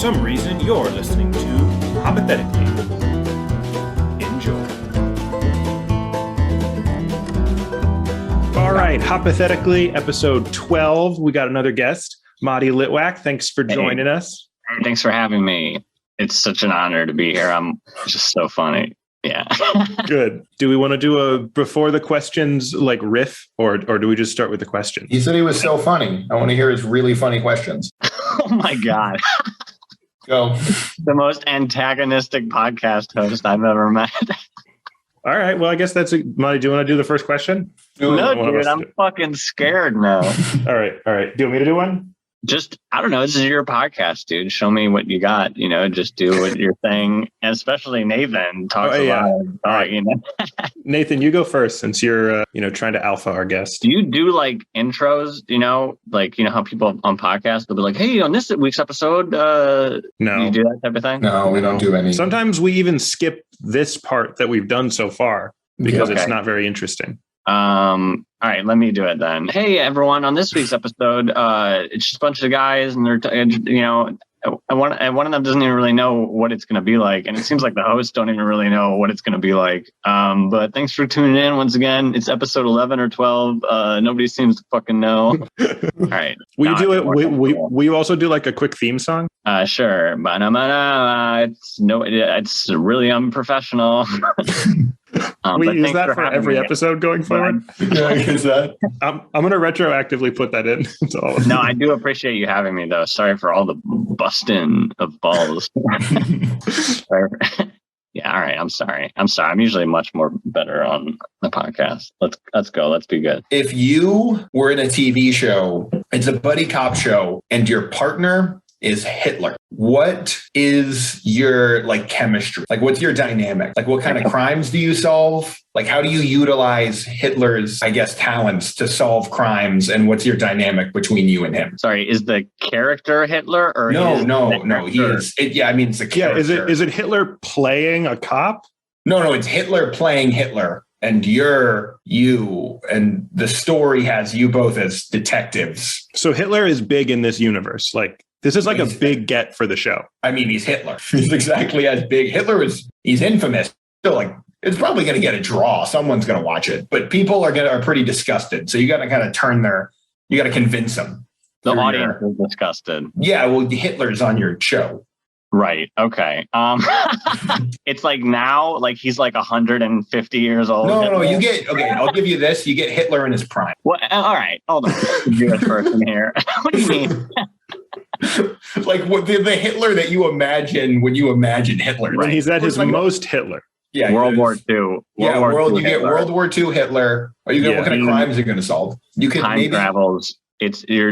some reason, you're listening to Hoppothetically. Enjoy. All right, Hoppothetically, episode 12. We got another guest, Matty Litwack. Thanks for joining us. Thanks for having me. It's such an honor to be here. I'm just so funny. Yeah. Good. Do we want to do a before the questions like riff or do we just start with the question? He said he was so funny. I want to hear his really funny questions. Oh my God. Go. The most antagonistic podcast host I've ever met. All right. Well, I guess that's it. Monty, do you want to do the first question? No, dude, I'm fucking scared now. All right. Do you want me to do one? Just, I don't know. This is your podcast, dude. Show me what you got. You know, just do what you're saying. And especially Nathan talks a lot. All right. You know? Nathan, you go first since you're, trying to alpha our guest. Do you do like intros? How people on podcasts, they'll be like, hey, on this week's episode, no. Do you do that type of thing? No, we don't do any. Sometimes we even skip this part that we've done so far because it's not very interesting. All right, let me do it then. Hey, everyone! On this week's episode, it's just a bunch of guys, and they're, one of them doesn't even really know what it's going to be like, and it seems like the hosts don't even really know what it's going to be like. But thanks for tuning in once again. It's episode 11 or 12. Nobody seems to fucking know. All right, will you do it? Will you also do like a quick theme song? Sure. It's really unprofessional. We use that for every episode going forward. Yeah, use that. I'm going to retroactively put that in. No, I do appreciate you having me, though. Sorry for all the busting of balls. Yeah, all right. I'm sorry. I'm usually much more better on the podcast. Let's go. Let's be good. If you were in a TV show, it's a buddy cop show, and your partner is Hitler, what is your chemistry? What's your dynamic? What kind of crimes do you solve? How do you utilize Hitler's, talents to solve crimes? And what's your dynamic between you and him? Sorry, is the character Hitler or no? He is. It's a character. Yeah, is it Hitler playing a cop? No, it's Hitler playing Hitler. And you're you, and the story has you both as detectives. So Hitler is big in this universe. This is a big get for the show. I mean, he's Hitler. He's exactly as big. He's infamous. So it's probably going to get a draw. Someone's going to watch it, but people are pretty disgusted. So you got to kind of you got to convince them. The audience is disgusted. Yeah. Well, Hitler's on your show. Right. Okay. It's now, he's 150 years old. No. I'll give you this. You get Hitler in his prime. Well, all right. Hold on. Jewish person here. What do you mean? What the Hitler that you imagine when you imagine Hitler. When he's at his most Hitler. Yeah. World War II. You get World War II Hitler. What kind of crimes are you going to solve? You can time travels. It's your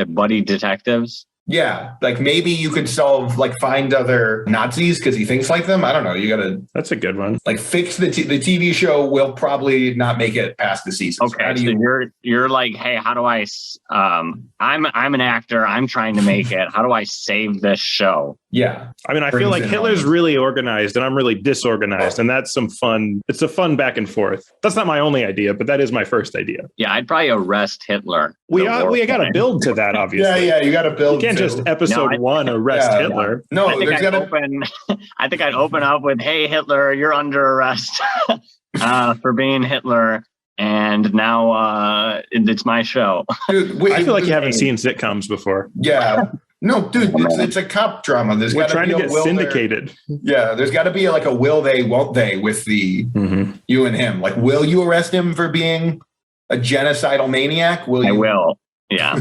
buddy detectives. Yeah, maybe you could find other Nazis because he thinks like them. I don't know. You gotta. That's a good one. Fix the TV show will probably not make it past the season. Okay, so you're like, hey, how do I? I'm an actor. I'm trying to make it. How do I save this show? Yeah, I mean, I feel like Hitler's really organized and I'm really disorganized, and that's some fun. It's a fun back and forth. That's not my only idea, but that is my first idea. Yeah, I'd probably arrest Hitler. We got to build to that, obviously. Yeah, you got to build. You can't just episode 1 arrest Hitler. No, I think I'd open up with, "Hey Hitler, you're under arrest for being Hitler, and now it's my show." Dude, I feel like you haven't seen sitcoms before. Yeah. No, dude, it's a cop drama. We're trying to get syndicated. Yeah, there's got to be a will they, won't they with the you and him. Will you arrest him for being a genocidal maniac? I will. Yeah.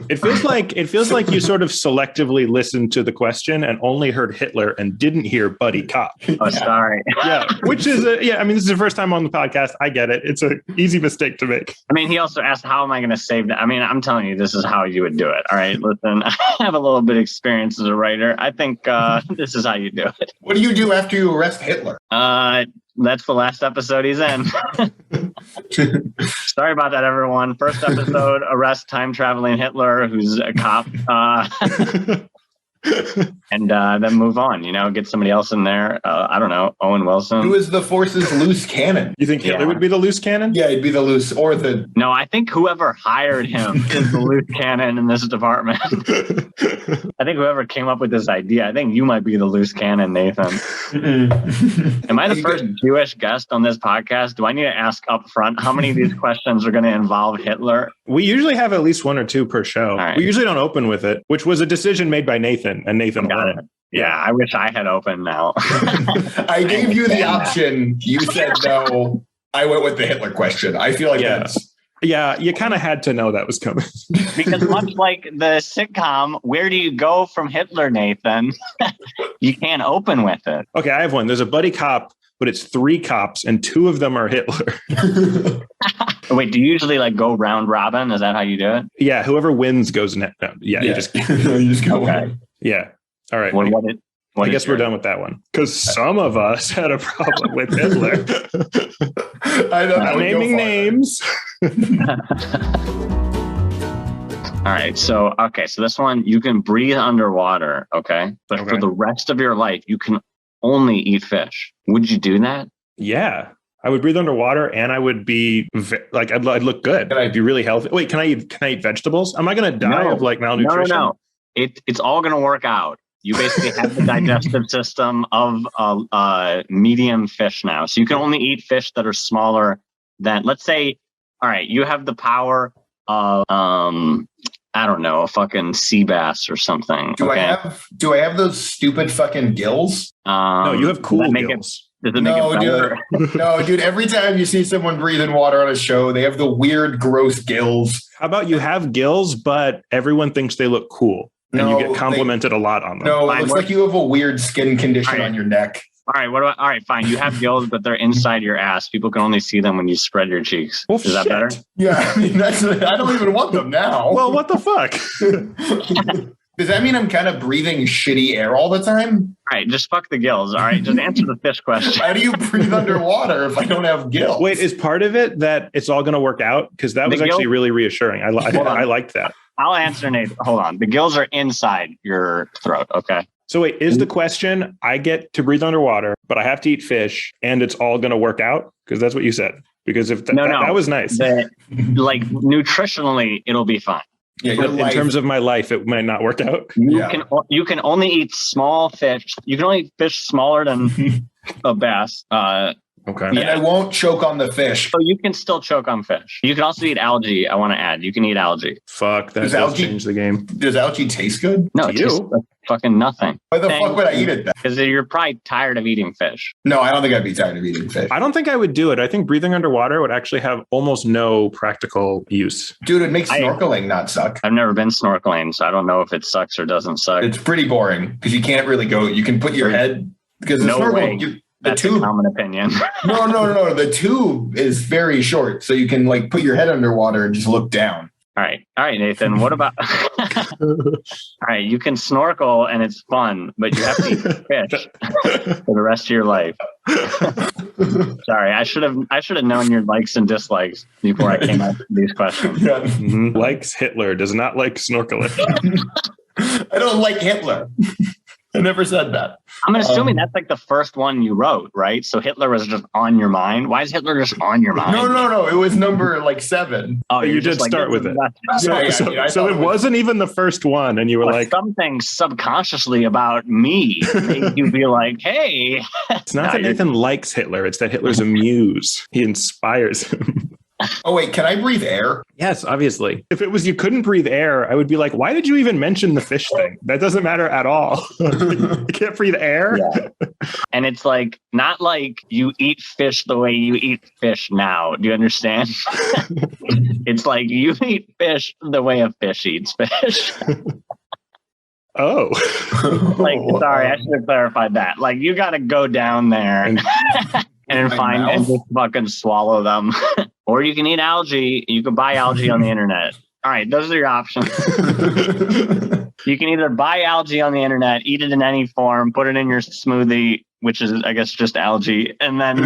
It feels like you sort of selectively listened to the question and only heard Hitler and didn't hear buddy cop. Oh, sorry. Yeah, which is I mean, this is the first time on the podcast. I get it. It's an easy mistake to make. I mean, he also asked, how am I going to save that? I mean, I'm telling you, this is how you would do it. All right, listen, I have a little bit of experience as a writer. I think this is how you do it. What do you do after you arrest Hitler? That's the last episode he's in. Sorry about that, everyone. First episode, arrest time traveling Hitler, who's a cop. and then move on. Get somebody else in there. I don't know, Owen Wilson. Who is the Force's loose cannon? You think Hitler would be the loose cannon? Yeah, he'd be the loose or the. No, I think whoever hired him is the loose cannon in this department. I think whoever came up with this idea, I think you might be the loose cannon, Nathan. Am I the first Jewish guest on this podcast? Do I need to ask up front how many of these questions are going to involve Hitler? We usually have at least one or two per show. Right. We usually don't open with it, which was a decision made by Nathan and Nathan alone. Yeah, I wish I had opened now. I gave you the option. You said no. I went with the Hitler question. I feel like that's... Yeah, you kind of had to know that was coming. Because much like the sitcom, where do you go from Hitler, Nathan? You can't open with it. Okay, I have one. There's a buddy cop, but it's 3 cops, and 2 of them are Hitler. Wait, do you usually go round robin? Is that how you do it? Yeah, whoever wins goes next. No, you just go. Okay. Yeah. All right. I guess we're done with that one because some of us had a problem with Hitler. I don't know. Naming names. All right. So this one, you can breathe underwater. Okay. But for the rest of your life, you can only eat fish. Would you do that? Yeah. I would breathe underwater and I would be I'd look good. I'd be really healthy. Wait, can I eat vegetables? Am I going to die of malnutrition? No. It's all going to work out. You basically have the digestive system of medium fish now. So you can only eat fish that are smaller than, let's say, all right, you have the power of, I don't know, a fucking sea bass or something. Do I have those stupid fucking gills? No, you have cool gills. Does it make it better? No, dude. Every time you see someone breathe in water on a show, they have the weird, gross gills. How about you have gills, but everyone thinks they look cool? And you get complimented a lot on them. No, it looks like you have a weird skin condition on your neck. All right, all right, fine. You have gills, but they're inside your ass. People can only see them when you spread your cheeks. Well, is that better? Yeah, I mean, I don't even want them now. Well, what the fuck? Does that mean I'm kind of breathing shitty air all the time? All right, just fuck the gills. All right, just answer the fish question. How do you breathe underwater if I don't have gills? Wait, is part of it that it's all going to work out? Because that was actually really reassuring. I liked that. I'll answer, Nate. Hold on. The gills are inside your throat. Okay. So wait, is the question, I get to breathe underwater, but I have to eat fish and it's all going to work out? Because that's what you said. Because if that was nice. Nutritionally, it'll be fine. Yeah, but in terms of my life, it might not work out. You can only eat small fish. You can only eat fish smaller than a bass. Okay. And I won't choke on the fish. So you can still choke on fish. You can also eat algae. I want to add. You can eat algae. Fuck, that does change the game. Does algae taste good? No, it tastes like fucking nothing. Why the fuck would I eat it then? Because you're probably tired of eating fish. No, I don't think I'd be tired of eating fish. I don't think I would do it. I think breathing underwater would actually have almost no practical use. Dude, it makes snorkeling not suck. I've never been snorkeling, so I don't know if it sucks or doesn't suck. It's pretty boring because you can't really go. You can put your head because the snorkel. That's a common opinion. No. The tube is very short, so you can put your head underwater and just look down. All right, Nathan. What about? All right, you can snorkel and it's fun, but you have to eat fish for the rest of your life. Sorry, I should have known your likes and dislikes before I came up with these questions. Yeah. Mm-hmm. Likes Hitler, does not like snorkeling. I don't like Hitler. I never said that. I'm assuming that's the first one you wrote, right? So Hitler was just on your mind. Why is Hitler just on your mind? No. It was number 7. Oh, you did start with it. So it wasn't even the first one, and you were something subconsciously about me made you be like, hey. It's not that Nathan likes Hitler. It's that Hitler's a muse. He inspires him. Oh, wait, can I breathe air? Yes, obviously. If it was you couldn't breathe air, I would be like, why did you even mention the fish thing? That doesn't matter at all. You can't breathe air? Yeah. And it's not like you eat fish the way you eat fish now. Do you understand? It's like you eat fish the way a fish eats fish. Oh. Sorry, I should have clarified that. You got to go down there and just fucking swallow them. Or you can eat algae. You can buy algae on the internet. All right, those are your options. You can either buy algae on the internet, eat it in any form, put it in your smoothie, which is, I guess, just algae. And then...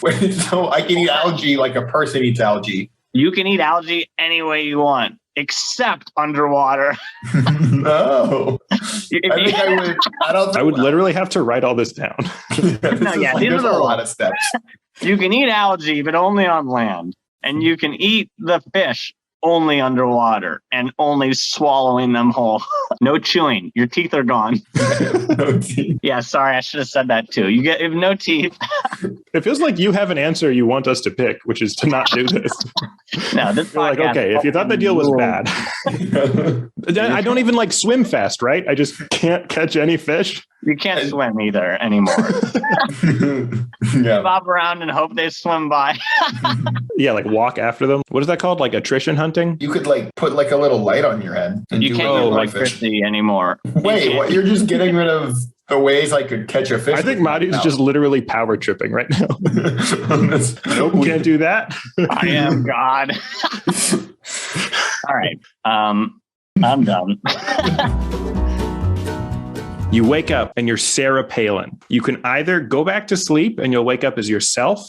Wait, so I can eat algae like a person eats algae? You can eat algae any way you want. except underwater. No. I would literally have to write all this down. These are a lot of steps. You can eat algae, but only on land. And you can eat the fish only underwater and only swallowing them whole. No chewing. Your teeth are gone. No teeth. Yeah, sorry. I should have said that too. You have no teeth. It feels like you have an answer you want us to pick, which is to not do this. No, this You're like, okay, if you thought the deal was bad. I don't even like swim fast, right? I just can't catch any fish. You can't swim either anymore. Yeah. Bob around and hope they swim by. Yeah, like walk after them. What is that called? Like attrition hunting? You could like put like a little light on your head. And You can't use electricity anymore. Wait, what? You're just getting rid of the ways I could catch a fish. I think Matty's just literally power tripping right now. Nope, can't do that. I am God. All right. I'm done. You wake up and you're Sarah Palin. You can either go back to sleep and you'll wake up as yourself,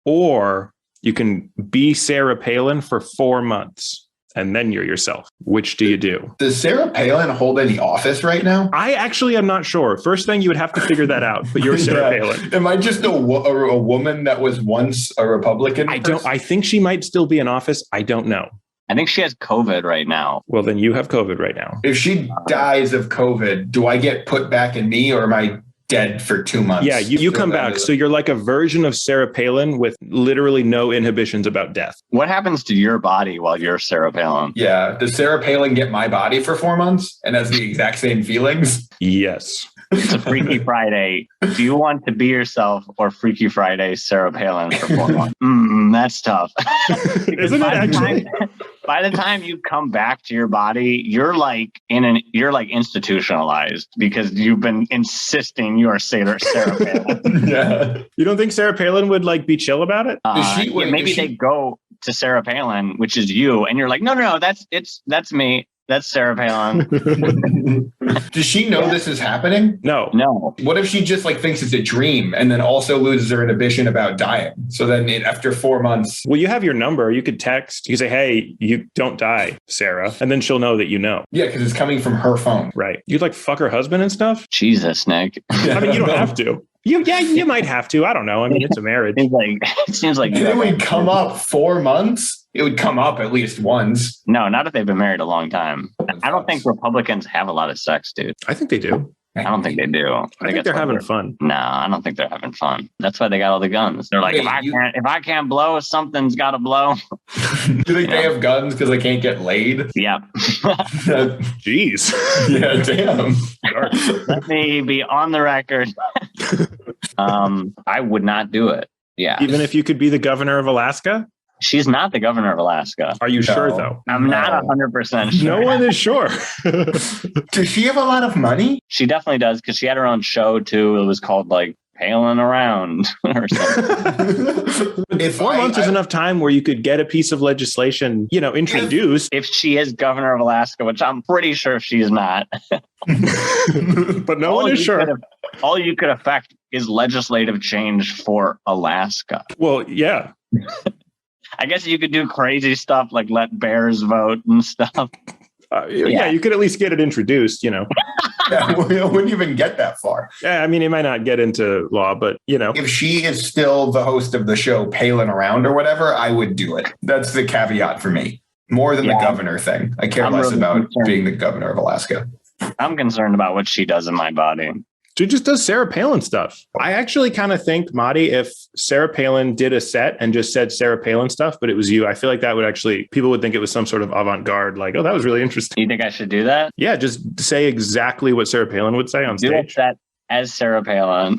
or you can be Sarah Palin for 4 months and then you're yourself. Which do you do? Does Sarah Palin hold any office right now? I actually am not sure. First thing, you would have to figure that out, but you're Sarah Palin. Am I just a woman that was once a Republican? I think she might still be in office. I don't know. I think she has COVID right now. Well, then you have COVID right now. If she dies of COVID, do I get put back in me, or am I dead for 2 months? Yeah, you come back. So you're like a version of Sarah Palin with literally no inhibitions about death. What happens to your body while you're Sarah Palin? Yeah. Does Sarah Palin get my body for 4 months and has the exact same feelings? Yes. It's a Freaky Friday. Do you want to be yourself or Freaky Friday Sarah Palin for 4 months? That's tough. Isn't it actually? By the time you come back to your body, you're like institutionalized because you've been insisting you are Sarah Palin. Yeah. You don't think Sarah Palin would like be chill about it? Maybe they go to Sarah Palin, which is you, and you're like, no, that's me. That's Sarah Palin. Does she know this is happening? No. What if she just like thinks it's a dream and then also loses her inhibition about dying? So then after 4 months. Well, you have your number. You could text. You could say, hey, you don't die, Sarah. And then she'll know that you know. Yeah, because it's coming from her phone. Right. You'd like fuck her husband and stuff? Jesus, Nick. I mean, you don't have to. You might have to. I don't know. I mean, it's a marriage. It seems like it would come up 4 months. It would come up at least once. No, not if they've been married a long time. I don't think Republicans have a lot of sex, dude. I think they do. I don't think they do. I think they're having fun. No, I don't think they're having fun. That's why they got all the guns. They're like, if I can't blow, something's got to blow. Do you think they have guns because they can't get laid? Yeah. Jeez. Yeah, damn. Let me be on the record. I would not do it. Yeah. Even if you could be the governor of Alaska? She's not the governor of Alaska. Are you sure, though? I'm not 100% sure. No one is sure. Does she have a lot of money? She definitely does, because she had her own show, too. It was called, like, Palin Around or something. If 4 months is enough time where you could get a piece of legislation, introduced. If she is governor of Alaska, which I'm pretty sure she's not. But no one is sure. All you could affect is legislative change for Alaska. Well, yeah. I guess you could do crazy stuff like let bears vote and stuff. Yeah, you could at least get it introduced, Yeah, we wouldn't even get that far. Yeah, I mean, it might not get into law, but, If she is still the host of the show Palin Around or whatever, I would do it. That's the caveat for me. More than the governor thing. I care less about being the governor of Alaska. I'm concerned about what she does in my body. She just does Sarah Palin stuff. I actually kind of think, Matty, if Sarah Palin did a set and just said Sarah Palin stuff, but it was you, I feel like that would actually, people would think it was some sort of avant-garde, like, oh, that was really interesting. You think I should do that? Yeah, just say exactly what Sarah Palin would say on stage. Do a set as Sarah Palin.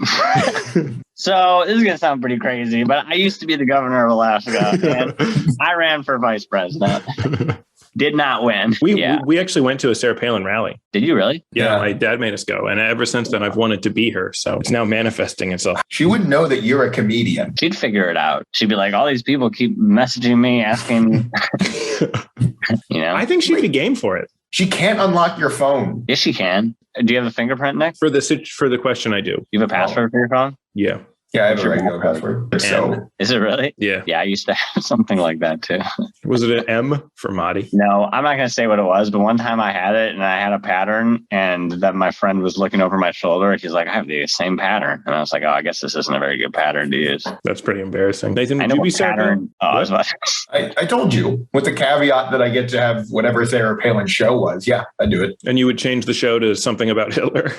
So this is going to sound pretty crazy, but I used to be the governor of Alaska, and I ran for vice president. Did not win. We actually went to a Sarah Palin rally. Did you really? Yeah, my dad made us go. And ever since then, I've wanted to be her. So it's now manifesting itself. She would know that you're a comedian. She'd figure it out. She'd be like, all these people keep messaging me, asking. I think she'd be game for it. She can't unlock your phone. Yes, she can. Do you have a fingerprint, Nick? For the question, I do. You have a password for your phone? Yeah. Yeah, I have What's a your regular password. So Is it really? Yeah. Yeah, I used to have something like that too. Was it an M for Matty? No, I'm not going to say what it was, but one time I had it and I had a pattern, and then my friend was looking over my shoulder. He's like, I have the same pattern. And I was like, oh, I guess this isn't a very good pattern to use. That's pretty embarrassing. Nathan, I would know you be what Sarah pattern. Oh, I was about I told you, with the caveat that I get to have whatever Sarah Palin show was. Yeah, I do it. And you would change the show to something about Hitler.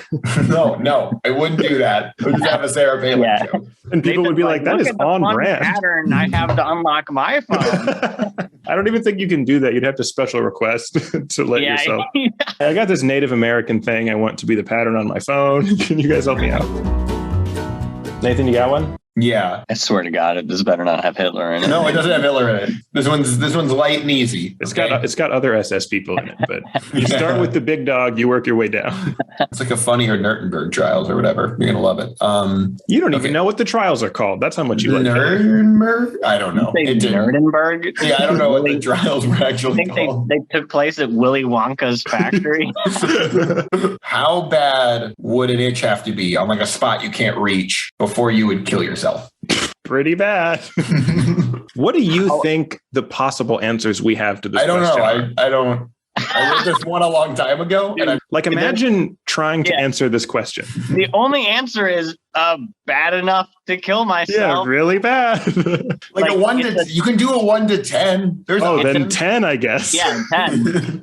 No, I wouldn't do that. I would just have a Sarah Palin show. And people would be like, that "Look is at the on fun brand. pattern I have to unlock my phone." I don't even think you can do that. You'd have to special request to let yourself. I got this Native American thing. I want to be the pattern on my phone. Can you guys help me out? Nathan, you got one? Yeah. I swear to God, this better not have Hitler in it. No, it doesn't have Hitler in it. This one's light and easy. It's got other SS people in it, but you start with the big dog, you work your way down. It's like a funnier Nuremberg trials or whatever. You're gonna love it. You don't even know what the trials are called. That's how much you like Nuremberg. I don't know. Nuremberg. Yeah, I don't know what the trials were actually I think they took place at Willy Wonka's factory. How bad would an itch have to be on like a spot you can't reach before you would kill yourself? Pretty bad. What do you think the possible answers we have to this question know. are? I don't. I read this one a long time ago. And imagine trying to answer this question. The only answer is bad enough to kill myself. Yeah, really bad. like a 1 to you can do a 1 to 10. There's then 10, I guess. Yeah, 10.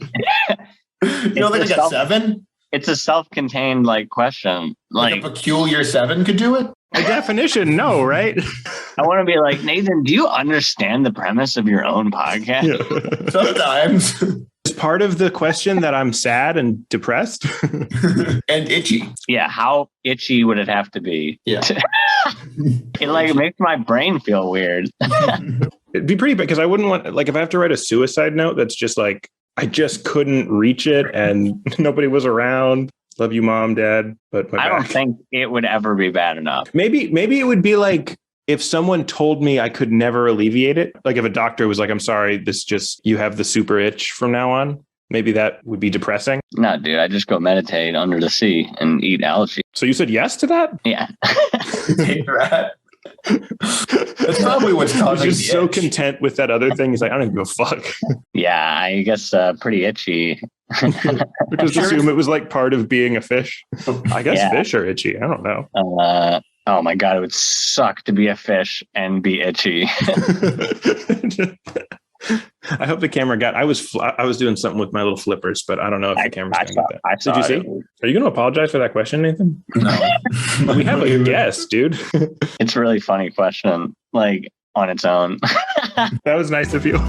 You don't think like a 7? It's a self-contained question. Like a peculiar 7 could do it? By definition, no, right? I want to be like, Nathan, do you understand the premise of your own podcast? Yeah. Sometimes. Is part of the question that I'm sad and depressed? And itchy. Yeah, how itchy would it have to be? Yeah. It makes my brain feel weird. It'd be pretty bad because I wouldn't want, if I have to write a suicide note that's just I just couldn't reach it and nobody was around. Love you, Mom, Dad, but I don't think it would ever be bad enough. Maybe it would be if someone told me I could never alleviate it. Like if a doctor was like, I'm sorry, you have the super itch from now on. Maybe that would be depressing. No, dude, I just go meditate under the sea and eat algae. So you said yes to that? Yeah. That's probably what's causing He's just so content with that other thing. He's like, I don't even give a fuck. Yeah, I guess pretty itchy. Just assume it was part of being a fish. I guess fish are itchy. I don't know. Oh my God, it would suck to be a fish and be itchy. I hope the camera got. I was doing something with my little flippers, but I don't know if the camera's going to get that. Did you see? Are you going to apologize for that question, Nathan? No. We have a guest, dude. It's a really funny question, on its own. That was nice of you.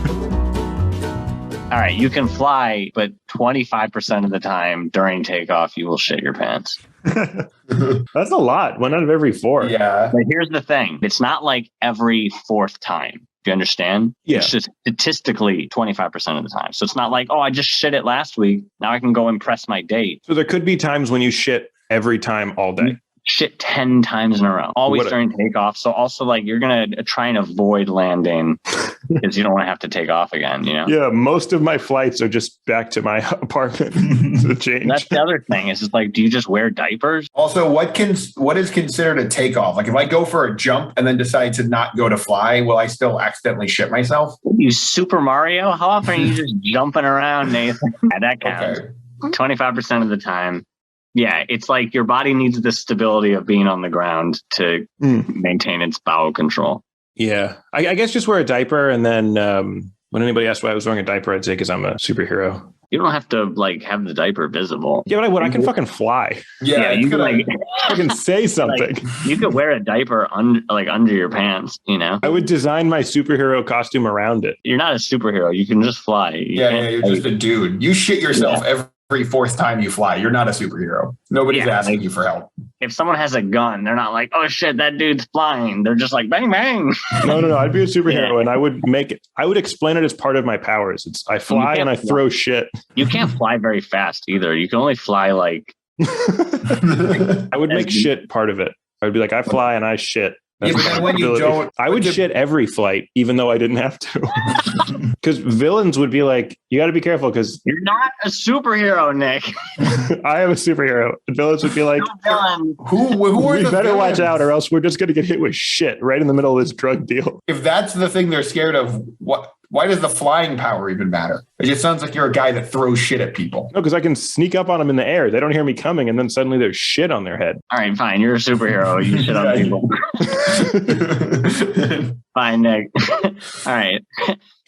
All right, you can fly, but 25% of the time during takeoff, you will shit your pants. That's a lot. 1 out of every 4. Yeah. But here's the thing. It's not every 4th time. Do you understand? Yeah. It's just statistically 25% of the time. So it's not I just shit it last week. Now I can go impress my date. So there could be times when you shit every time all day. Shit 10 times in a row, always during takeoff. So also you're going to try and avoid landing because you don't want to have to take off again, Yeah, most of my flights are just back to my apartment to change. That's the other thing is do you just wear diapers? Also, what is considered a takeoff? If I go for a jump and then decide to not go to fly, will I still accidentally shit myself? You Super Mario? How often are you just jumping around, Nathan? That counts. Okay. 25% of the time. Yeah, it's your body needs the stability of being on the ground to maintain its bowel control. Yeah. I guess just wear a diaper. And then when anybody asks why I was wearing a diaper, I'd say because I'm a superhero. You don't have to have the diaper visible. Yeah, but I would. I can fucking fly. Yeah, you can I can say something. You could wear a diaper under your pants, I would design my superhero costume around it. You're not a superhero. You can just fly. You're just a dude. You shit yourself every 4th time you fly. You're not a superhero. Nobody's asking you for help. If someone has a gun, they're not oh shit, that dude's flying. They're just bang, bang. No. I'd be a superhero and I would explain it as part of my powers. I fly and I throw shit. You can't fly very fast either. You can only fly I would make shit part of it. I would be I fly and I shit. Yeah, but then when you don't, I would shit every flight, even though I didn't have to. Because villains would be like, you got to be careful because you're not a superhero, Nick. I am a superhero. And villains would be like, who are we the better villains? watch out or else we're just going to get hit with shit right in the middle of this drug deal. If that's the thing they're scared of, why does the flying power even matter? It just sounds like you're a guy that throws shit at people. No, because I can sneak up on them in the air. They don't hear me coming, and then suddenly there's shit on their head. All right, fine. You're a superhero. You shit on people. Fine, Nick. All right.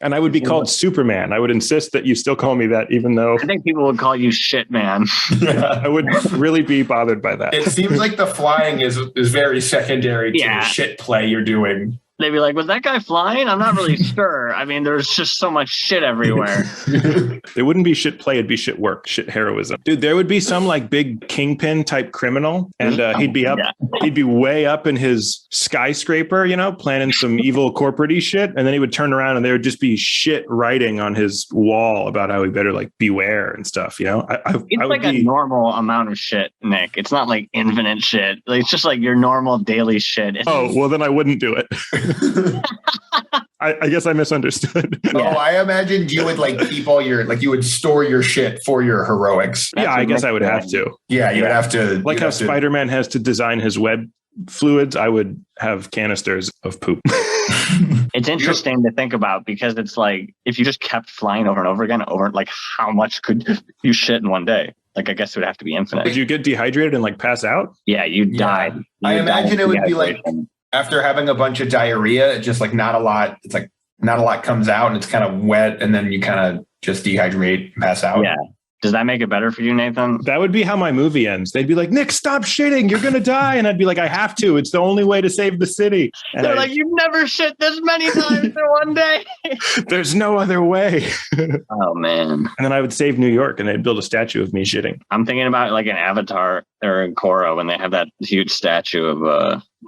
And I would be called Superman. I would insist that you still call me that, even though I think people would call you shit man. I would really be bothered by that. It seems like the flying is very secondary to the shit play you're doing. They'd be like, was that guy flying? I'm not really sure. I mean, there's just so much shit everywhere. There wouldn't be shit play. It'd be shit work, shit heroism. Dude, there would be some like big kingpin type criminal. And he'd be way up in his skyscraper, planning some evil corporate-y shit. And then he would turn around and there would just be shit writing on his wall about how he better like beware and stuff, It's like a normal amount of shit, Nick. It's not like infinite shit. It's just like your normal daily shit. Oh, well, then I wouldn't do it. I guess I misunderstood. Oh, I imagined you would like keep all your, like you would store your shit for your heroics. Yeah, I guess I would have to. Yeah, you would have to. Like how Spider-Man has to design his web fluids, I would have canisters of poop. It's interesting to think about because it's like if you just kept flying over and over again, like how much could you shit in one day? Like I guess it would have to be infinite. Did you get dehydrated and like pass out? Yeah, you died. I imagine it would be like after having a bunch of diarrhea, just like not a lot. It's like not a lot comes out and it's kind of wet and then you kind of just dehydrate and pass out. Yeah. Does that make it better for you, Nathan? That would be how my movie ends. They'd be like, Nick, stop shitting. You're going to die. And I'd be like, I have to. It's the only way to save the city. And they're like, you've never shit this many times in one day. There's no other way. Oh, man. And then I would save New York and they'd build a statue of me shitting. I'm thinking about like an Avatar or in Korra when they have that huge statue of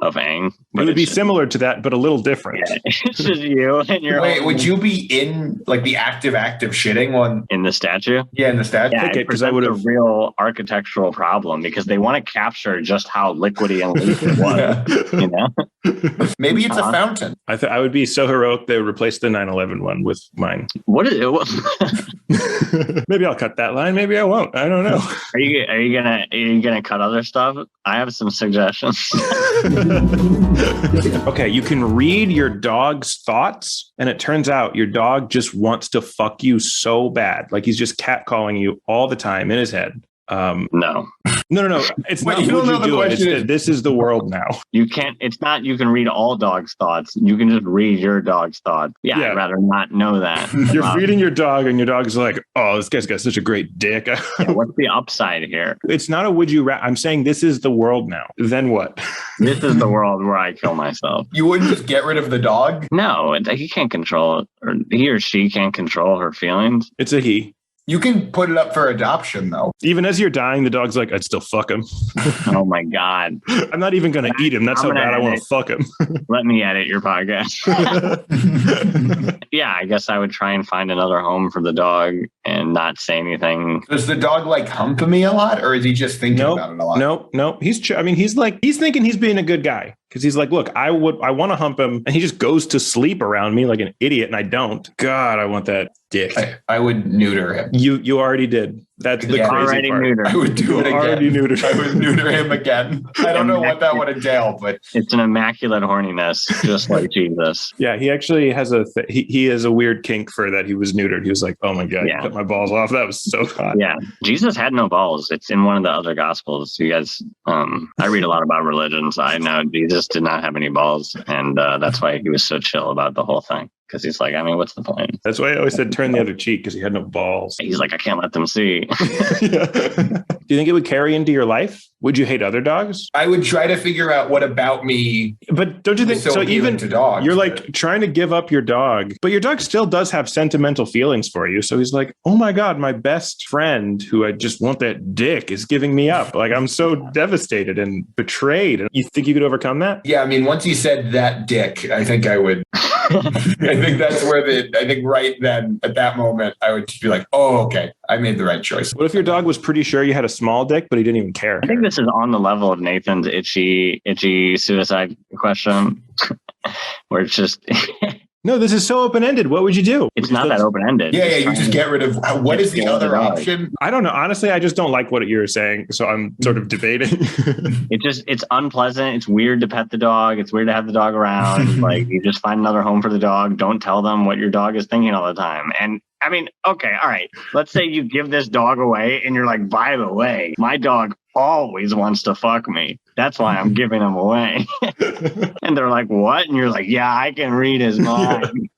Aang. It would be similar to that, but a little different. Yeah, it's just you and your. Wait, would you be in like the active shitting one in the statue? Yeah, in the statue. Yeah, because I would have a real architectural problem because they want to capture just how liquidy and loose it was. Maybe it's a fountain. I would be so heroic they would replace the 9/11 one with mine. What is it? Maybe I'll cut that line. Maybe I won't. I don't know. Are you gonna cut other stuff? I have some suggestions. Okay, you can read your dog's thoughts, and it turns out your dog just wants to fuck you so bad. Like he's just catcalling you all the time in his head. No. It's not. You don't know the question. It's this is the world now. You can't. It's not. You can read all dogs' thoughts. You can just read your dog's thoughts. Yeah. I'd rather not know that. You're feeding your dog, and your dog's like, "Oh, this guy's got such a great dick." What's the upside here? It's not a would you rather. I'm saying this is the world now. Then what? This is the world where I kill myself. You wouldn't just get rid of the dog? No, he can't control it, or he or she can't control her feelings. It's a he. You can put it up for adoption, though. Even as you're dying, the dog's like, I'd still fuck him. Oh, my God. I'm not even going to eat him. That's how bad I want to fuck him. Let me edit your podcast. Yeah, I guess I would try and find another home for the dog and not say anything. Does the dog like hump me a lot, or is he just thinking about it a lot? No. He's thinking he's being a good guy. Because he's like, look, I want to hump him. And he just goes to sleep around me like an idiot. And I don't. God, I want that dick. I would neuter him. You already did. That's the crazy part. Neutered. I would do it again. Already neutered. I would neuter him again. I don't know what that would entail, but it's an immaculate horniness, just like Jesus. Yeah, he actually has he has a weird kink for that. He was neutered. He was like, oh my God, you cut my balls off. That was so hot. Yeah, Jesus had no balls. It's in one of the other gospels. You guys, I read a lot about religions. I know Jesus did not have any balls, and that's why he was so chill about the whole thing. Because he's like, I mean, what's the point? That's why I always said turn the other cheek, because he had no balls. He's like, I can't let them see. Yeah. Do you think it would carry into your life? Would you hate other dogs? I would try to figure out what about me. But don't you think so? Even to dogs, you're like trying to give up your dog, but your dog still does have sentimental feelings for you. So he's like, oh my God, my best friend who I just want that dick is giving me up. Like I'm so devastated and betrayed. You think you could overcome that? Yeah, I mean, once you said that dick, I think I would. I think that's where I think right then at that moment, I would just be like, oh, okay, I made the right choice. What if your dog was pretty sure you had a small dick, but he didn't even care? I think this is on the level of Nathan's itchy suicide question, where it's just... No, this is so open-ended. What would you do? It's not that open-ended. Yeah, you just get rid of... What is the other option? I don't know. Honestly, I just don't like what you're saying, so I'm sort of debating. It's unpleasant. It's weird to pet the dog. It's weird to have the dog around. Like, you just find another home for the dog. Don't tell them what your dog is thinking all the time. And I mean, okay, all right. Let's say you give this dog away and you're like, by the way, my dog always wants to fuck me. That's why I'm giving him away. And they're like, what? And you're like, yeah, I can read his mind.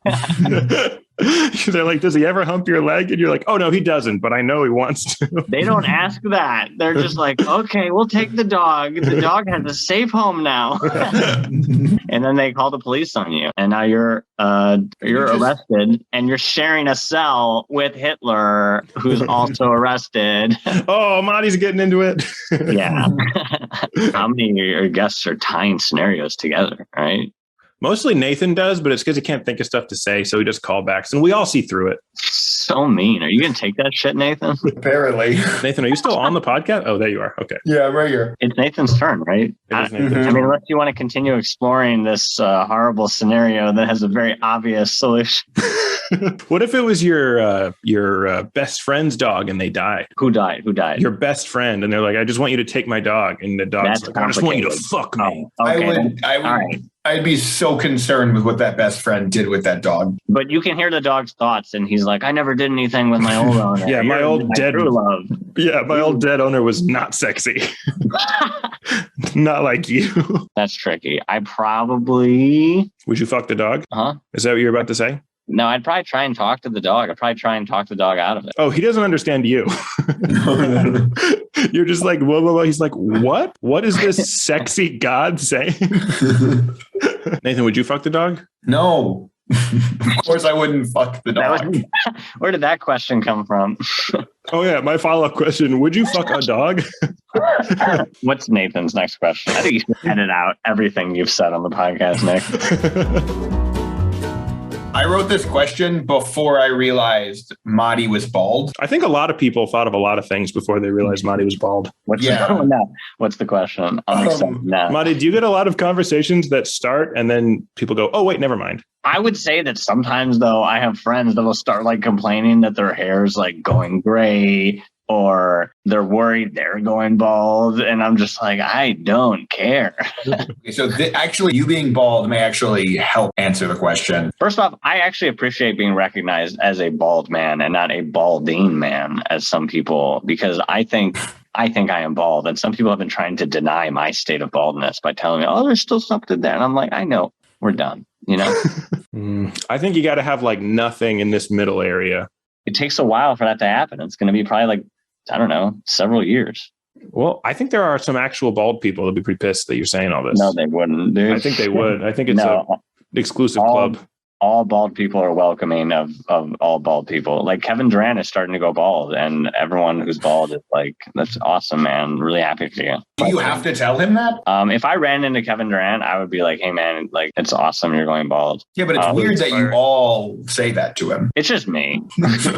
They're like, does he ever hump your leg? And you're like, oh, no, he doesn't, but I know he wants to. They don't ask that. They're just like, okay, we'll take the dog. The dog has a safe home now. And then they call the police on you. And now you're arrested and you're sharing a cell with Hitler, who's also arrested. Oh, Matty's getting into it. Yeah. How many of your guests are tying scenarios together, right? Mostly Nathan does, but it's because he can't think of stuff to say, so he just callbacks, and we all see through it. So mean. Are you going to take that shit, Nathan? Apparently. Nathan, are you still on the podcast? Oh, there you are. Okay. Yeah, I'm right here. It's Nathan's turn, right? It is Nathan's I mean, unless you want to continue exploring this horrible scenario that has a very obvious solution. What if it was your best friend's dog and they died? Who died? Your best friend, and they're like, I just want you to take my dog, and the dog's That's like, I just want you to fuck me. Oh, okay. I would. All right. I'd be so concerned with what that best friend did with that dog. But you can hear the dog's thoughts, and he's like, I never did anything with my old owner. Yeah, my old dead true love. Yeah, my old dead owner was not sexy. Not like you. That's tricky. I probably... Would you fuck the dog? Huh? Is that what you're about to say? No, I'd probably try and talk to the dog. I'd probably try and talk the dog out of it. Oh, he doesn't understand you. You're just like, whoa, whoa, whoa. He's like, what? What is this sexy God saying? Nathan, would you fuck the dog? No. Of course I wouldn't fuck the dog. Where did that question come from? Oh, yeah. My follow-up question. Would you fuck a dog? What's Nathan's next question? I think you should edit out everything you've said on the podcast, Nick. I wrote this question before I realized Matty was bald. I think a lot of people thought of a lot of things before they realized Matty was bald. What's the question? I'm excited now. Matty, do you get a lot of conversations that start and then people go, oh, wait, never mind? I would say that sometimes, though, I have friends that will start like complaining that their hair is like going gray, or they're worried they're going bald. And I'm just like, I don't care. So actually, you being bald may actually help answer the question. First off, I actually appreciate being recognized as a bald man and not a balding man, as some people, because I think I am bald. And some people have been trying to deny my state of baldness by telling me, oh, there's still something there. And I'm like, I know, we're done. You know, I think you got to have like nothing in this middle area. It takes a while for that to happen. It's going to be probably like, I don't know, several years. Well, I think there are some actual bald people that'd be pretty pissed that you're saying all this. No, they wouldn't, dude. I think they would. I think it's an exclusive club. All bald people are welcoming of all bald people. Like Kevin Durant is starting to go bald, and everyone who's bald is like, that's awesome, man. Really happy for you. Do you have to tell him that? If I ran into Kevin Durant, I would be like, hey, man, like, it's awesome you're going bald. Yeah, but it's weird that you all say that to him. It's just me. So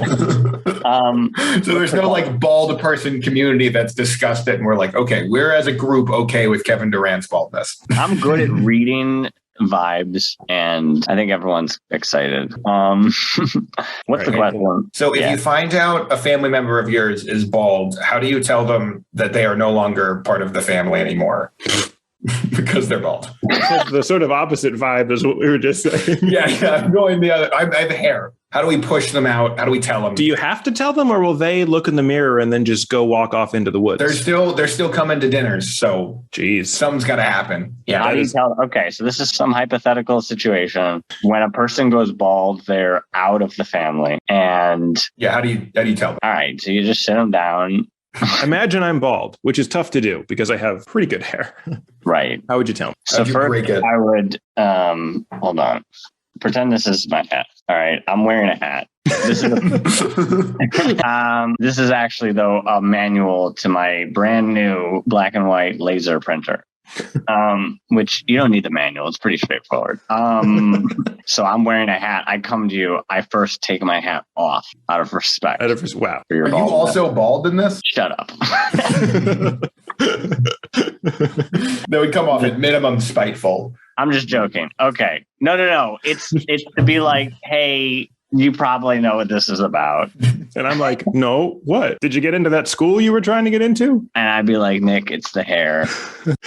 there's no like bald person community that's discussed it, and we're like, okay, we're as a group okay with Kevin Durant's baldness. I'm good at reading vibes, and I think everyone's excited. What's the question? So if you find out a family member of yours is bald, how do you tell them that they are no longer part of the family anymore? Because they're bald. The sort of opposite vibe is what we were just saying. Yeah, I'm going the other. I have hair. How do we push them out? How do we tell them? Do you have to tell them, or will they look in the mirror and then just go walk off into the woods? They're still coming to dinners, so something's got to happen. Yeah. How do you tell? Okay, so this is some hypothetical situation. When a person goes bald, they're out of the family, and how do you tell them? All right, so you just sit them down. Imagine I'm bald, which is tough to do because I have pretty good hair. Right. How would you tell them? So first, I would hold on. Pretend this is my hat. All right, I'm wearing a hat. This is this is actually, though, a manual to my brand new black and white laser printer. which you don't need the manual. It's pretty straightforward. So I'm wearing a hat. I come to you. I first take my hat off out of respect. Wow. Are you also bald in this? Shut up. That would come off at minimum spiteful. I'm just joking. Okay. No. It's to be like, hey, you probably know what this is about. And I'm like, no, what? Did you get into that school you were trying to get into? And I'd be like, Nick, it's the hair.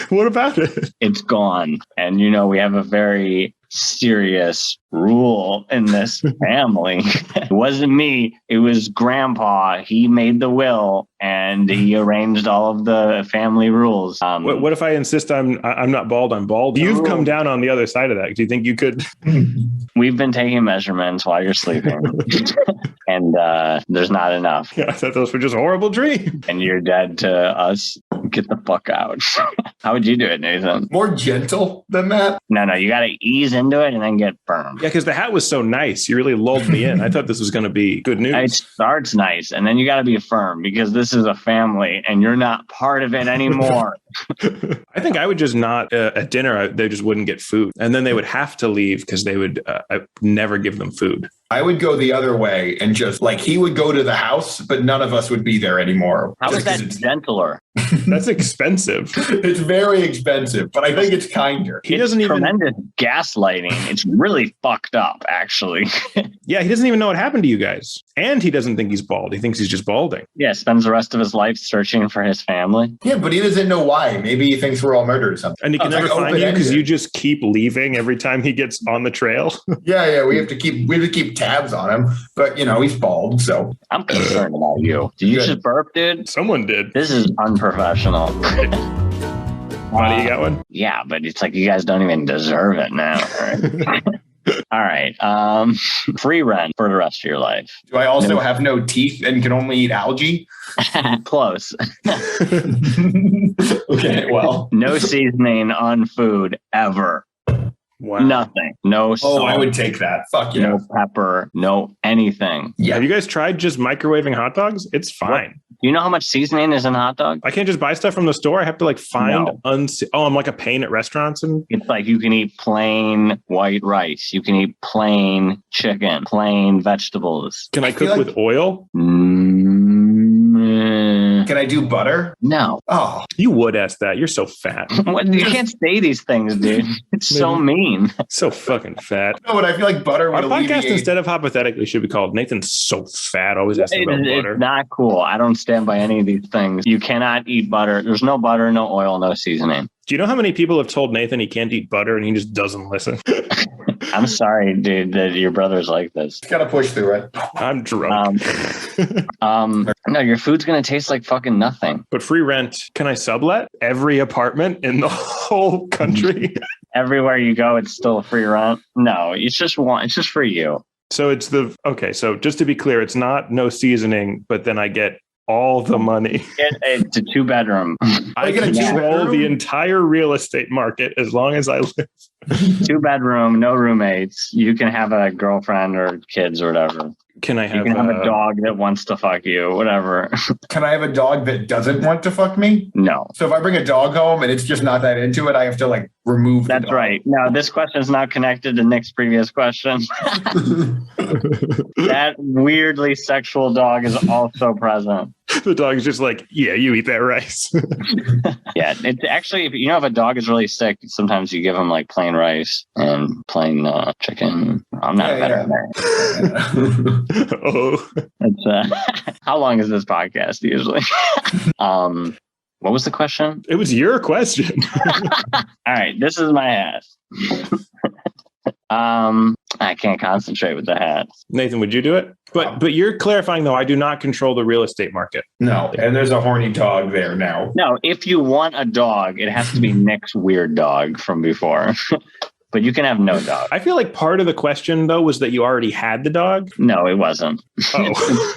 What about it? It's gone. And, we have a very serious rule in this family. It wasn't me. It was Grandpa. He made the will and he arranged all of the family rules. What if I insist I'm not bald, I'm bald? You've come down on the other side of that. Do you think you could? We've been taking measurements while you're sleeping. And there's not enough. Yeah, I thought those were just horrible dreams. And you're dead to us. Get the fuck out. How would you do it, Nathan? More gentle than that? No, you got to ease into it and then get firm. Yeah, because the hat was so nice. You really lulled me in. I thought this was going to be good news. It starts nice, and then you got to be firm because this is a family and you're not part of it anymore. I think I would just not, at dinner, they just wouldn't get food. And then they would have to leave because they would never give them food. I would go the other way and just he would go to the house, but none of us would be there anymore. How is that gentler? That's expensive. It's very expensive, but I think it's kinder. He doesn't even tremendous gaslighting. It's really fucked up, actually. Yeah, he doesn't even know what happened to you guys. And he doesn't think he's bald. He thinks he's just balding. Yeah, spends the rest of his life searching for his family. Yeah, but he doesn't know why. Maybe he thinks we're all murdered or something. And he can never find you because you just keep leaving every time he gets on the trail. Yeah, we have to keep tabs on him. But he's bald, so I'm concerned about you. Did you just burp, dude? Someone did. This is unprofessional. Matty, you got one? Yeah, but it's like you guys don't even deserve it now. Right? All right. Free rent for the rest of your life. Do I also have no teeth and can only eat algae? Close. Okay, well. No seasoning on food ever. Wow. Nothing. No salt. Oh, I would take that. Fuck yeah. No pepper. No anything. Yeah. Have you guys tried just microwaving hot dogs? It's fine. What? Do you know how much seasoning is in a hot dog? I can't just buy stuff from the store. I have to find I'm like a pain at restaurants. And it's like you can eat plain white rice. You can eat plain chicken, plain vegetables. Can I cook with oil? Can I do butter? No. Oh. You would ask that. You're so fat. You can't say these things, dude. It's so mean. So fucking fat. No, but I feel like butter would Our podcast, instead of Hoppothetically, should be called Nathan's So Fat. Always asking about butter. It's not cool. I don't stand by any of these things. You cannot eat butter. There's no butter, no oil, no seasoning. Do you know how many people have told Nathan he can't eat butter and he just doesn't listen? I'm sorry, dude, that your brother's like this. Just gotta push through it. I'm drunk. No, your food's gonna taste like fucking nothing. But free rent, can I sublet every apartment in the whole country? Everywhere you go, it's still a free rent. No, it's just for you. So it's so just to be clear, it's not no seasoning, but then I get all the money. It's a 2-bedroom. I control the entire real estate market as long as I live. 2-bedroom, no roommates. You can have a girlfriend or kids or whatever. Can I have? You can have a dog that wants to fuck you, whatever. Can I have a dog that doesn't want to fuck me? No. So if I bring a dog home and it's just not that into it, I have to remove. That's right. No, this question is not connected to Nick's previous question. That weirdly sexual dog is also present. The dog is just yeah, you eat that rice. Yeah, it's actually, if a dog is really sick, sometimes you give them plain rice and plain chicken. I'm not a veterinarian. Oh, it's how long is this podcast usually? What was the question? It was your question. All right, this is my hat. I can't concentrate with the hat. Nathan, would you do it? But you're clarifying though, I do not control the real estate market. No, and there's a horny dog there now. No, if you want a dog, it has to be Nick's weird dog from before. But you can have no dog. I feel like part of the question though was that you already had the dog. No, it wasn't. Oh,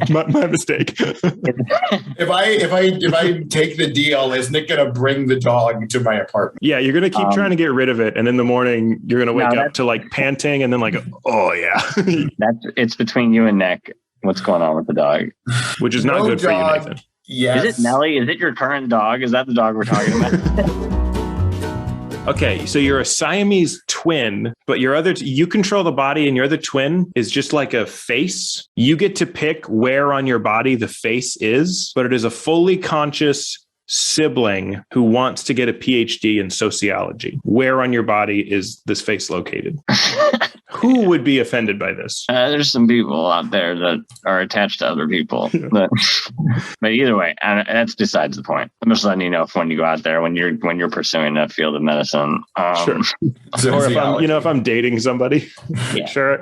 my mistake. If I take the deal, is Nick gonna bring the dog to my apartment? Yeah, you're gonna keep trying to get rid of it, and in the morning you're gonna wake up to panting, and then oh yeah. It's between you and Nick. What's going on with the dog? Which is not good for you, Nathan. Yes. Is it Nelly? Is it your current dog? Is that the dog we're talking about? Okay, so you're a Siamese twin, but you control the body, and your other twin is just like a face. You get to pick where on your body the face is, but it is a fully conscious sibling who wants to get a PhD in sociology. Where on your body is this face located? Who would be offended by this? There's some people out there that are attached to other people, but either way, that's besides the point. I'm just letting you know when you go out there, when you're pursuing that field of medicine. Sure. Or if I'm dating somebody. Yeah. Sure.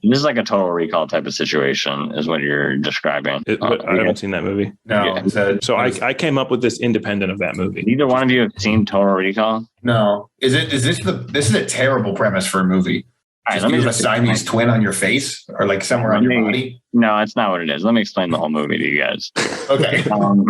This is like a Total Recall type of situation, is what you're describing. I haven't seen that movie. No. Yeah. So I came up with this independent of that movie. Neither one of you have seen Total Recall? No. This is a terrible premise for a movie. Just you have a Siamese twin on your face or like somewhere on your body? No, that's not what it is. Let me explain the whole movie to you guys. Okay. Arnold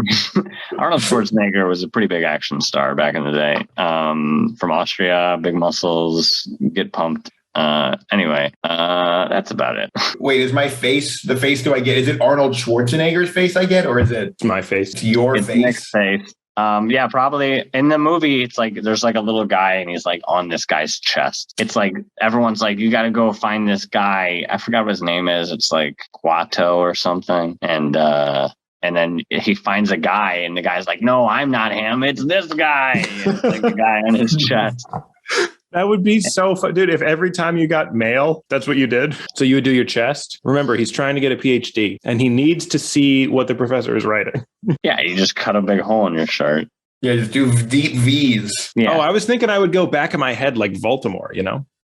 Schwarzenegger was a pretty big action star back in the day. From Austria, big muscles, get pumped. Anyway, that's about it. Wait, is my face the face do I get? Is it Arnold Schwarzenegger's face I get, or is it my face? It's your face. Nick's face. Yeah, probably. In the movie, it's like there's like a little guy and he's like on this guy's chest. It's like everyone's like, you got to go find this guy. I forgot what his name is. It's like Quato or something. And then he finds a guy and the guy's like, no, I'm not him. It's this guy. It's like the guy on his chest. That would be so fun. Dude, if every time you got mail, that's what you did. So you would do your chest. Remember, he's trying to get a PhD and he needs to see what the professor is writing. Yeah, you just cut a big hole in your shirt. Yeah, just do deep V's. Yeah. Oh, I was thinking I would go back in my head like Voldemort,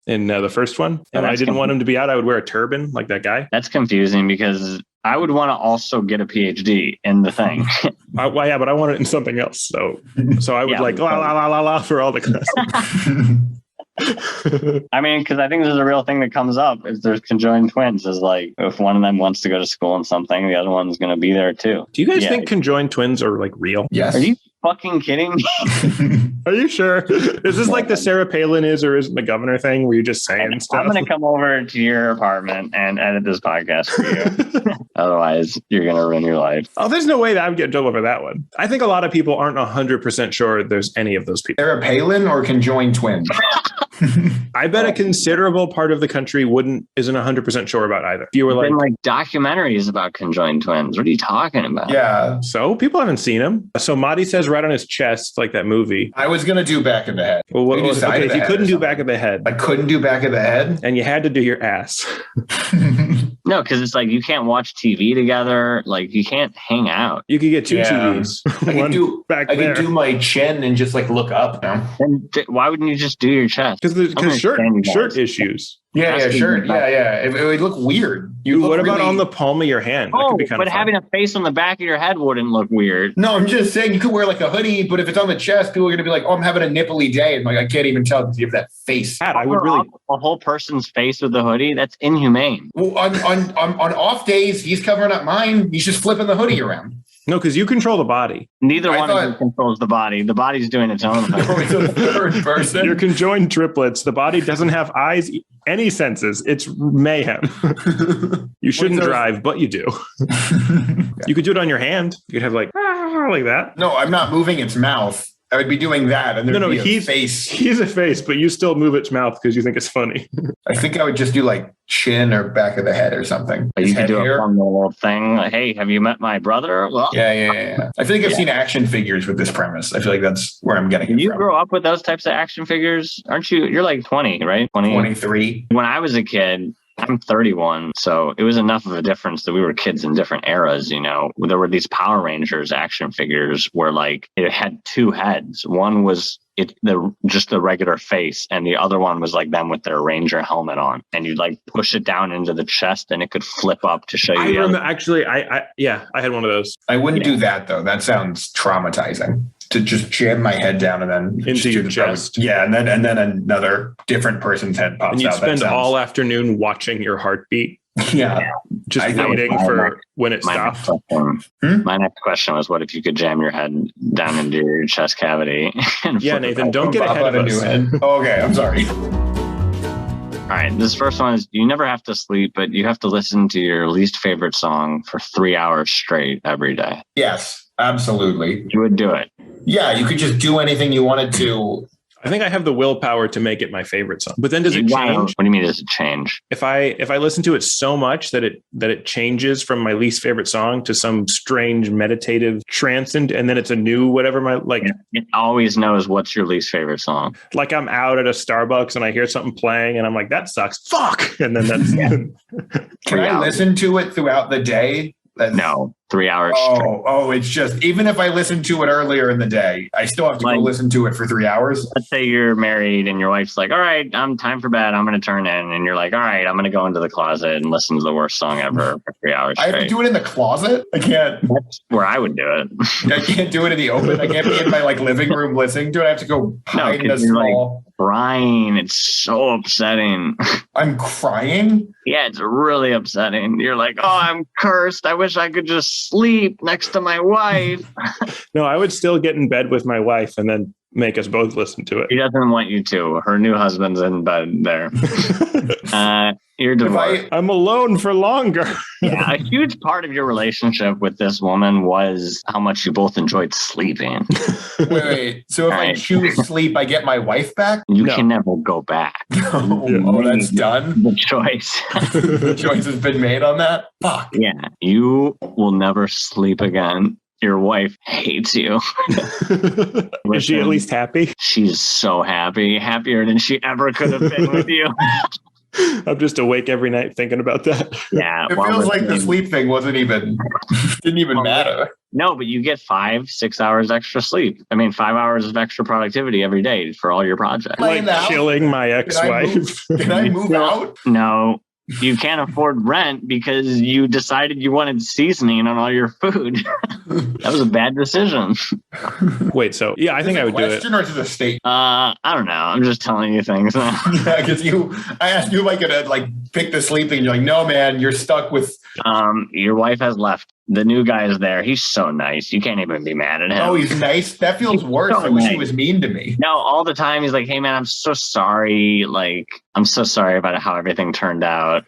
in the first one. And I didn't want him to be out. I would wear a turban like that guy. That's confusing because I would want to also get a PhD in the thing. Well, yeah, but I want it in something else. So I would la la la la for all the classes. I mean, because I think there's a real thing that comes up if there's conjoined twins. Is like if one of them wants to go to school in something, the other one's going to be there too. Do you guys think conjoined twins are like real? Yes. Are you fucking kidding me? Are you sure? Is this like the Sarah Palin is or isn't the governor thing where you're just saying stuff? I'm going to come over to your apartment and edit this podcast for you. Otherwise, you're going to ruin your life. Oh, there's no way that I would get in trouble for that one. I think a lot of people aren't 100% sure there's any of those people. Sarah Palin or conjoined twins? I bet a considerable part of the country isn't 100% sure about either. If you were like documentaries about conjoined twins. What are you talking about? Yeah. So people haven't seen him. So Matty says right on his chest, like that movie. I was going to do back of the head. Well, if you couldn't do back of the head. I couldn't do back of the head? And you had to do your ass. No, because it's like you can't watch TV together. Like you can't hang out. You could get two TVs. I could do my chin and just like look up now. Then why wouldn't you just do your chest? Because shirt issues. Yeah, shirt. Yeah. It would look weird. What about on the palm of your hand? Oh, but having a face on the back of your head wouldn't look weird. No, I'm just saying you could wear like a hoodie, but if it's on the chest, people are going to be like, oh, I'm having a nipply day. And like, I can't even tell because you have that face. I would really... A whole person's face with the hoodie? That's inhumane. Well, on off days, he's covering up mine. He's just flipping the hoodie around. No, because you control the body. Neither one of you controls the body. The body's doing its own thing. It's a third person. You're conjoined triplets. The body doesn't have eyes, any senses. It's mayhem. You shouldn't drive, but you do. You could do it on your hand. You could have like that. No, I'm not moving its mouth. I would be doing that, and there'd be a face. He's a face, but you still move its mouth because you think it's funny. I think I would just do like chin or back of the head or something. You could do a fun little thing. Like, hey, have you met my brother? Well, yeah. I feel like I've seen action figures with this premise. I feel like that's where I'm getting it from. You grow up with those types of action figures, aren't you? You're like 20, right? 23. When I was a kid, I'm 31, so it was enough of a difference that we were kids in different eras, There were these Power Rangers action figures where like it had two heads. One was just the regular face, and the other one was like them with their Ranger helmet on. And you'd like push it down into the chest and it could flip up to show you. I had one of those. I wouldn't do that though. That sounds traumatizing. To just jam my head down and then into your chest. Yeah, and then another different person's head pops out. And you spend all afternoon watching your heartbeat. Yeah. Just waiting for when it stops. My next question was, what if you could jam your head down into your chest cavity? Yeah, Nathan, don't get ahead of us. Okay, I'm sorry. All right, this first one is, you never have to sleep, but you have to listen to your least favorite song for 3 hours straight every day. Yes, absolutely. You would do it. Yeah, you could just do anything you wanted to. I think I have the willpower to make it my favorite song. But then does it change? What do you mean does it change? If I listen to it so much that it changes from my least favorite song to some strange meditative trance, and then it's a new whatever it always knows what's your least favorite song. Like I'm out at a Starbucks and I hear something playing and I'm like, that sucks. Fuck. And then that's Can I listen to it throughout the day? No, 3 hours straight. It's just, even if I listen to it earlier in the day, I still have to go listen to it for 3 hours. Let's say you're married and your wife's like, all right, I'm time for bed. I'm going to turn in. And you're like, all right, I'm going to go into the closet and listen to the worst song ever for 3 hours straight. I have to do it in the closet? I can't. That's where I would do it. I can't do it in the open. I can't be in my living room listening to it. I have to go hide in a small... Crying. It's so upsetting. I'm crying? Yeah, it's really upsetting. You're like, oh, I'm cursed. I wish I could just sleep next to my wife. No, I would still get in bed with my wife and then make us both listen to it. She doesn't want you to. Her new husband's in bed there. You're divorced. I'm alone for longer. Yeah, a huge part of your relationship with this woman was how much you both enjoyed sleeping. Wait. So if I choose sleep, I get my wife back? You can never go back. Oh, that's done? The choice. The choice has been made on that? Fuck. Yeah, you will never sleep again. Your wife hates you. Is she at least happy? She's so happy. Happier than she ever could have been with you. I'm just awake every night thinking about that. Yeah. It feels like the sleep thing didn't even matter. No, but you get 5-6 hours extra sleep. I mean, 5 hours of extra productivity every day for all your projects. Like killing my ex-wife. Can I move out? No. You can't afford rent because you decided you wanted seasoning on all your food. That was a bad decision. Wait, so yeah, I think I would do it. Question or to the state? I don't know. I'm just telling you things. Yeah, because I asked you if I could pick the sleep thing. And you're like, no, man, you're stuck with. Your wife has left. The new guy is there. He's so nice. You can't even be mad at him. Oh, he's nice? That feels worse. I wish he was mean to me. No, all the time he's like, hey, man, I'm so sorry. I'm so sorry about how everything turned out.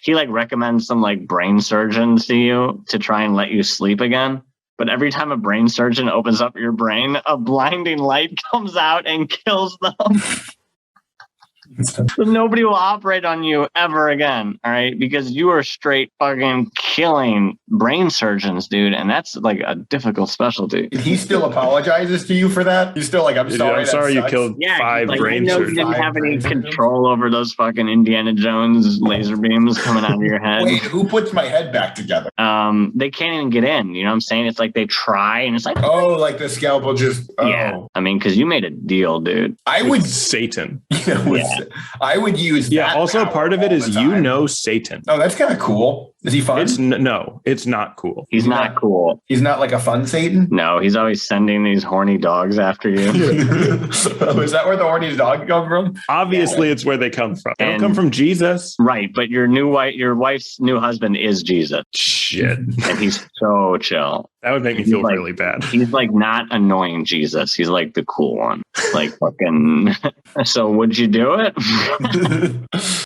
He recommends some brain surgeons to you to try and let you sleep again. But every time a brain surgeon opens up your brain, a blinding light comes out and kills them. So nobody will operate on you ever again, all right? Because you are straight fucking killing brain surgeons, dude, and that's a difficult specialty. He still apologizes to you for that? He's still I'm sorry. I'm sorry you killed 5 brain surgeons. You didn't have any control over those fucking Indiana Jones laser beams coming out of your head. Wait, who puts my head back together? They can't even get in. You know what I'm saying? It's they try, and it's the scalpel just. Oh. Yeah, I mean, because you made a deal, dude. I would Satan. I would use. Yeah. Also, part of it is Satan. Oh, that's kind of cool. Is he fun? No, it's not cool. He's not cool. He's not a fun Satan? No, he's always sending these horny dogs after you. Is that where the horny dog come from? Obviously, it's where they come from. They don't come from Jesus. Right, but your wife's new husband is Jesus. Shit. And he's so chill. That would make me feel really bad. He's not annoying Jesus. He's the cool one. Fucking. So would you do it?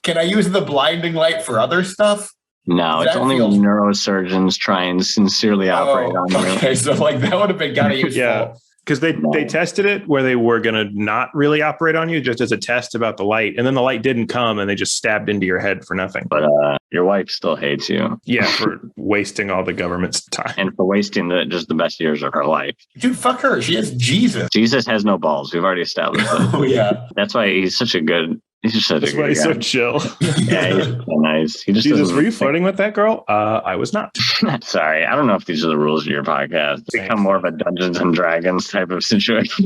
Can I use the blinding light for other stuff? No, it's only when neurosurgeons try and sincerely operate on you. Okay, so that would have been kind of useful. Yeah. Because they tested it where they were going to not really operate on you just as a test about the light. And then the light didn't come and they just stabbed into your head for nothing. But your wife still hates you. Yeah, for wasting all the government's time. And for wasting just the best years of her life. Dude, fuck her. She has Jesus. Jesus has no balls. We've already established that. Oh, yeah. That's why he's such a good... That's why he's so chill. Yeah, he's so nice. He just Jesus, were you flirting with that girl? I was not. Sorry, I don't know if these are the rules of your podcast. It's become more of a Dungeons and Dragons type of situation.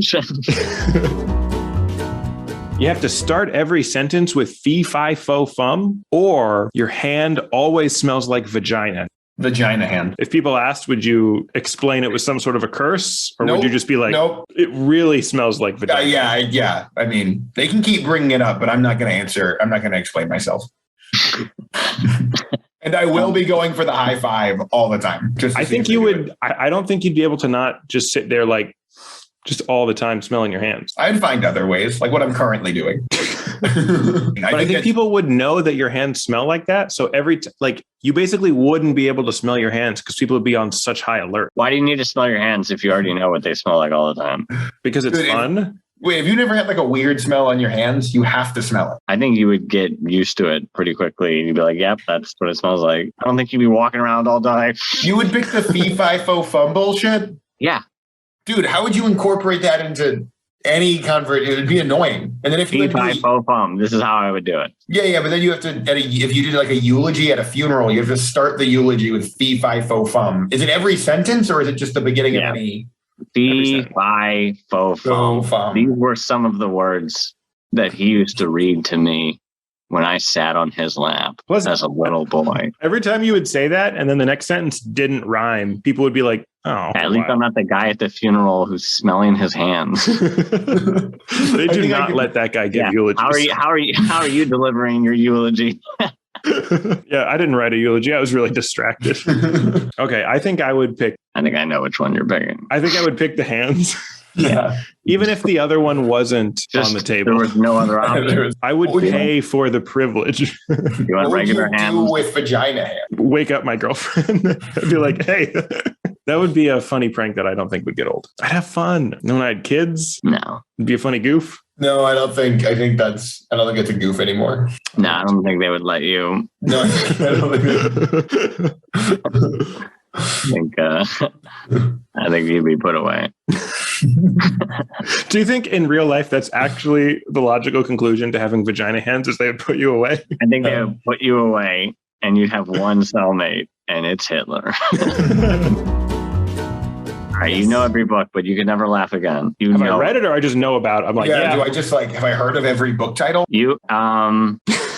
You have to start every sentence with Fe Fi Fo Fum, or your hand always smells like vagina. Vagina hand. If people asked, would you explain it was some sort of a curse? Or would you just be like, nope, it really smells like vagina? Yeah. I mean, they can keep bringing it up, but I'm not going to answer. I'm not going to explain myself. And I will be going for the high five all the time. I think you would. I don't think you'd be able to not just sit there just all the time smelling your hands. I'd find other ways, like what I'm currently doing. I think people would know that your hands smell like that. So you basically wouldn't be able to smell your hands because people would be on such high alert. Why do you need to smell your hands if you already know what they smell like all the time? Because it's fun. Wait, if you never had like a weird smell on your hands, you have to smell it. I think you would get used to it pretty quickly. And you'd be like, yep, that's what it smells like. I don't think you'd be walking around all day. You would pick the Fe Fi Fo Fum bullshit? Yeah. Dude, how would you incorporate that into any convert? It would be annoying. And then if you Fe Fi Fo Fum, this is how I would do it. Yeah, but then you have to, if you did like a eulogy at a funeral, you have to start the eulogy with Fe Fi Fo Fum. Is it every sentence or is it just the beginning of any? Fe Fi Fo Fum. These were some of the words that he used to read to me when I sat on his lap as a little boy. Every time you would say that and then the next sentence didn't rhyme, people would be like, oh. At least I'm not the guy at the funeral who's smelling his hands. They do not let that guy give eulogies. How are you delivering your eulogy? Yeah, I didn't write a eulogy. I was really distracted. Okay, I think I would pick. I think I know which one you're picking. I think I would pick the hands. Yeah. Even if the other one wasn't on the table. There was no other option. I would pay for the privilege. You want regular hands? What would you do with vagina hands? Wake up my girlfriend. I'd be like, hey. That would be a funny prank that I don't think would get old. I'd have fun. And when I had kids, no. It'd be a funny goof. No, I don't think it's a goof anymore. No, I don't think they would let you. No, I don't think I think you'd be put away. Do you think in real life that's actually the logical conclusion to having vagina hands is they would put you away? I think they would put you away and you'd have one cellmate and it's Hitler. All right, you know every book, but you can never laugh again. Have I read it or I just know about it? I'm like, yeah. Do I just have I heard of every book title?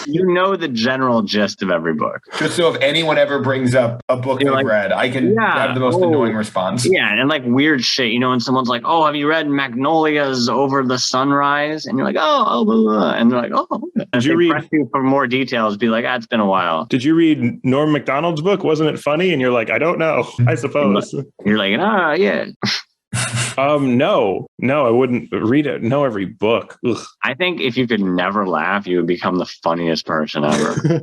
You know the general gist of every book. Just so if anyone ever brings up a book they've read, I can have the most annoying response. Yeah, and like weird shit, when someone's like, "Oh, have you read Magnolia's Over the Sunrise?" And you're like, "Oh, blah, blah." And they're like, "Oh." Did you read you for more details? Be like, "It's been a while." Did you read Norm Macdonald's book? Wasn't it funny? And you're like, "I don't know. I suppose." You're like, yeah. No, I wouldn't read it. Know every book. Ugh. I think if you could never laugh, you would become the funniest person ever.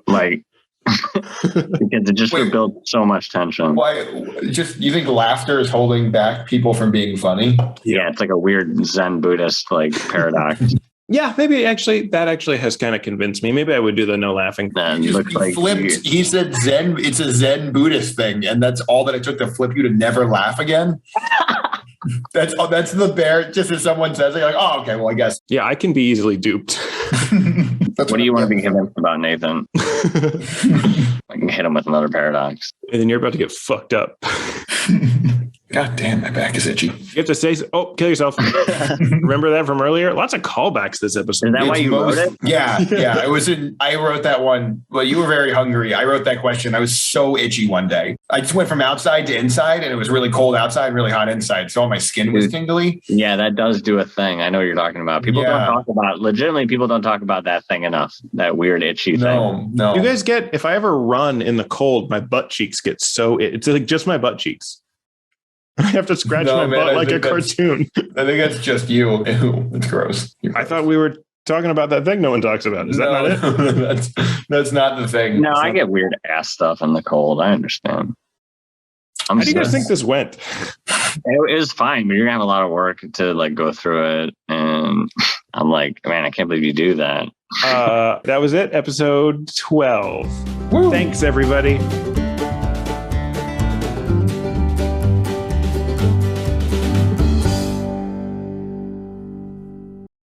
Like, because it just would build so much tension. Why? You think laughter is holding back people from being funny? Yeah, it's like a weird Zen Buddhist paradox. Yeah, maybe that actually has kind of convinced me. Maybe I would do the no laughing. He said Zen. It's a Zen Buddhist thing, and that's all that it took to flip you to never laugh again. That's the bear. Just as someone says it, you're like, oh, okay, well, I guess. Yeah, I can be easily duped. What do you want to be convinced about, Nathan? I can hit him with another paradox. And then you're about to get fucked up. God damn, my back is itchy. You have to say, kill yourself. Remember that from earlier? Lots of callbacks this episode. Is that why you wrote it? Yeah. I wrote that one. Well, you were very hungry. I wrote that question. I was so itchy one day. I just went from outside to inside and it was really cold outside, really hot inside. So all my skin was tingly. Yeah, that does do a thing. I know what you're talking about. People don't talk about that thing enough. That weird itchy thing. No. You guys if I ever run in the cold, my butt cheeks get so it's like just my butt cheeks. I have to scratch my butt like a cartoon. I think that's just you. Ew, it's gross. I thought we were talking about that thing no one talks about. Is that not it? That's not the thing. No, I get weird ass stuff in the cold. I understand. How do you guys think this went? It was fine, but you're gonna have a lot of work to go through it. And I'm like, man, I can't believe you do that. That was it. Episode 12. Woo. Thanks, everybody.